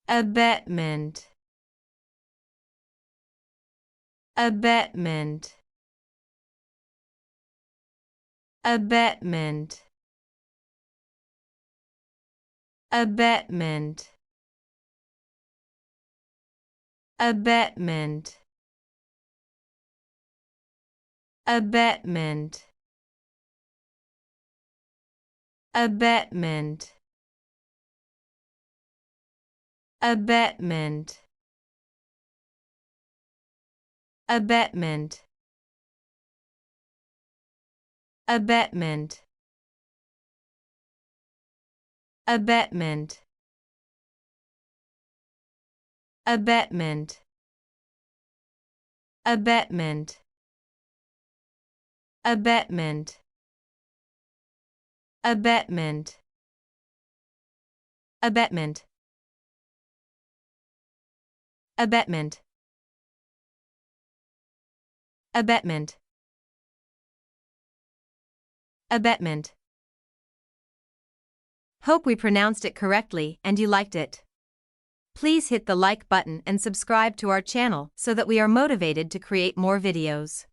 Abetment. Abetment. Abetment. Abetment. Abetment. Abetment. Abetment. Abetment. Abetment. Abetment. Abetment. Abetment. Abetment. Abetment. Abetment. Abetment. Abetment. Abetment. Abetment. Hope we pronounced it correctly and you liked it. Please hit the like button and subscribe to our channel so that we are motivated to create more videos.